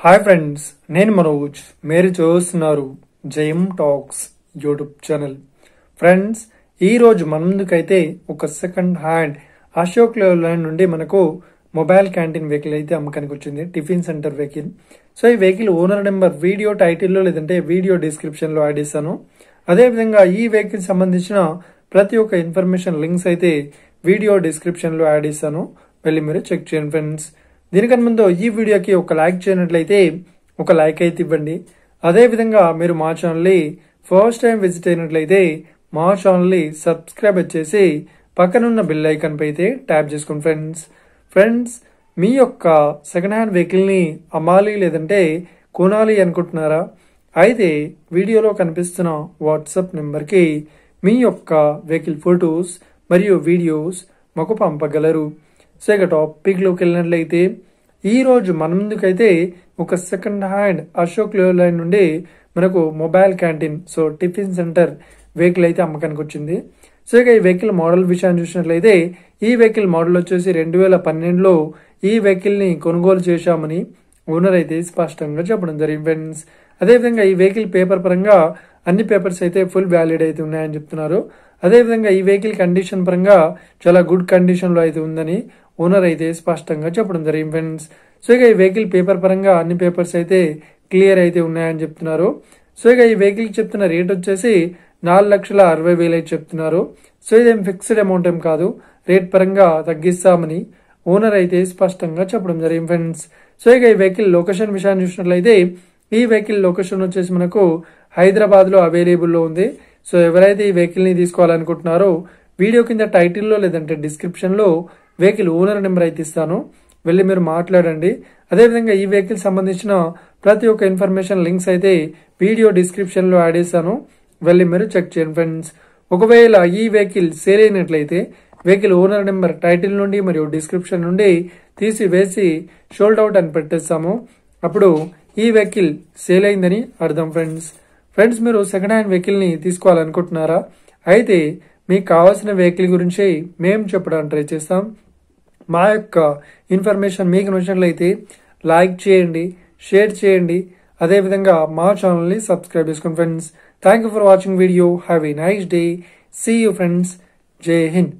Hi friends, నేను మనోజ్. మీరు చూస్తున్నారు జయం టాక్స్ యూట్యూబ్ ఛానల్. ఫ్రెండ్స్, ఈ రోజు మన ముందుకైతే ఒక సెకండ్ హ్యాండ్ అశోక్ లేలాండ్ నుండి మనకు మొబైల్ క్యాంటీన్ వెహికల్ అయితే అమ్మకానికి వచ్చింది. Tiffin centre vehicle. సో ఈ వెహికల్ ఓనర్ నెంబర్ వీడియో టైటిల్లో లేదంటే వీడియో డిస్క్రిప్షన్ లో యాడ్ చేస్తాను. అదేవిధంగా ఈ వెహికల్ సంబంధించిన ప్రతి ఒక్క ఇన్ఫర్మేషన్ లింక్స్ అయితే వీడియో డిస్క్రిప్షన్ లో యాడ్ చేస్తాను. వెళ్ళి మీరు చెక్ చేయండి ఫ్రెండ్స్. దీనికన్నా ముందు ఈ వీడియోకి ఒక లైక్ చేయనట్లయితే ఒక లైక్ అయితే ఇవ్వండి. అదేవిధంగా మీరు మా ఛానల్ని ఫస్ట్ టైం విజిట్ అయినట్లయితే మా ఛానల్ని సబ్స్క్రైబ్ చేసి పక్కనున్న బెల్ ఐకాన్ పై అయితే ట్యాప్ చేసుకోండి ఫ్రెండ్స్. మీ యొక్క సెకండ్ హ్యాండ్ వెహికల్ని అమ్మాలి లేదంటే కొనాలి అనుకుంటున్నారా? అయితే వీడియోలో కనిపిస్తున్న వాట్సాప్ నెంబర్కి మీ యొక్క వెహికల్ ఫొటోస్ మరియు వీడియోస్ మాకు పంపగలరు. సో ఇక టాపిక్లోకి వెళ్ళినట్లయితే ఈ రోజు మన ముందుకైతే ఒక సెకండ్ హ్యాండ్ అశోక్ లేలాండ్ నుండి మనకు mobile canteen tiffin centre vehicle అయితే అమ్మకానికి వచ్చింది. సో ఇక ఈ వెహికల్ మోడల్ విషయాన్ని చూసినట్లయితే ఈ వెహికల్ మోడల్ వచ్చేసి 2012లో ఈ వెహికల్ ని కొనుగోలు చేశామని ఓనర్ అయితే స్పష్టంగా చెప్పడం జరిగింది ఫ్రెండ్స్. అదేవిధంగా ఈ వెహికల్ పేపర్ పరంగా అన్ని పేపర్స్ అయితే ఫుల్ వ్యాలిడ్ అయితే ఉన్నాయని చెప్తున్నారు. అదేవిధంగా ఈ వెహికల్ కండిషన్ పరంగా చాలా గుడ్ కండిషన్ లో అయితే ఉందని ఓనర్ అయితే స్పష్టంగా చెప్పడం జరిగింది ఫ్రెండ్స్. సో ఇక ఈ వెహికల్ పేపర్ పరంగా అన్ని పేపర్స్ అయితే క్లియర్ అయితే ఉన్నాయని చెప్తున్నారు. సో ఇక ఈ వెహికల్ చెప్తున్న రేట్ వచ్చేసి 4,60,000 అయితే చెప్తున్నారు. సో ఇదేం ఫిక్స్డ్ అమౌంట్ ఏం కాదు, రేట్ పరంగా తగ్గిస్తామని ఓనర్ అయితే స్పష్టంగా చెప్పడం జరిగింది ఫ్రెండ్స్. సో ఇక ఈ వెహికల్ లొకేషన్ విషయాన్ని చూసినట్లయితే ఈ వెహికల్ లొకేషన్ వచ్చేసి మనకు హైదరాబాద్ లో అవైలబుల్ లో ఉంది. సో ఎవరైతే ఈ వెహికల్ ని తీసుకోవాలనుకుంటున్నారో వీడియో కింద టైటిల్లో లేదంటే డిస్క్రిప్షన్ లో వెహికల్ ఓనర్ నెంబర్ అయితే ఇస్తాను, వెళ్ళి మీరు మాట్లాడండి. అదేవిధంగా ఈ వెహికల్ సంబంధించిన ప్రతి ఒక్క ఇన్ఫర్మేషన్ లింక్స్ అయితే వీడియో డిస్క్రిప్షన్ లో యాడ్ చేస్తాను, వెళ్ళి మీరు చెక్ చేయండి ఫ్రెండ్స్. ఒకవేళ ఈ వెహికల్ సేల్ అయినట్లయితే వెహికల్ ఓనర్ నెంబర్ టైటిల్ నుండి మరియు డిస్క్రిప్షన్ నుండి తీసివేసి షోల్డ్ అవుట్ అని పెట్టేస్తాము. అప్పుడు ఈ వెహికల్ సేల్ అయిందని అర్థం ఫ్రెండ్స్. మీరు సెకండ్ హ్యాండ్ వెహికల్ ని తీసుకోవాలనుకుంటున్నారా? అయితే మీకు కావాల్సిన వెహికల్ గురించి మేము చెప్పడానికి ట్రై చేస్తాం. మా యొక్క ఇన్ఫర్మేషన్ మీకు నచ్చినట్లయితే లైక్ చేయండి, షేర్ చేయండి. అదేవిధంగా మా ఛానల్ని సబ్స్క్రైబ్ చేసుకోండి friends. Thank you for watching video. Have a nice day. See you friends. Jai Hind.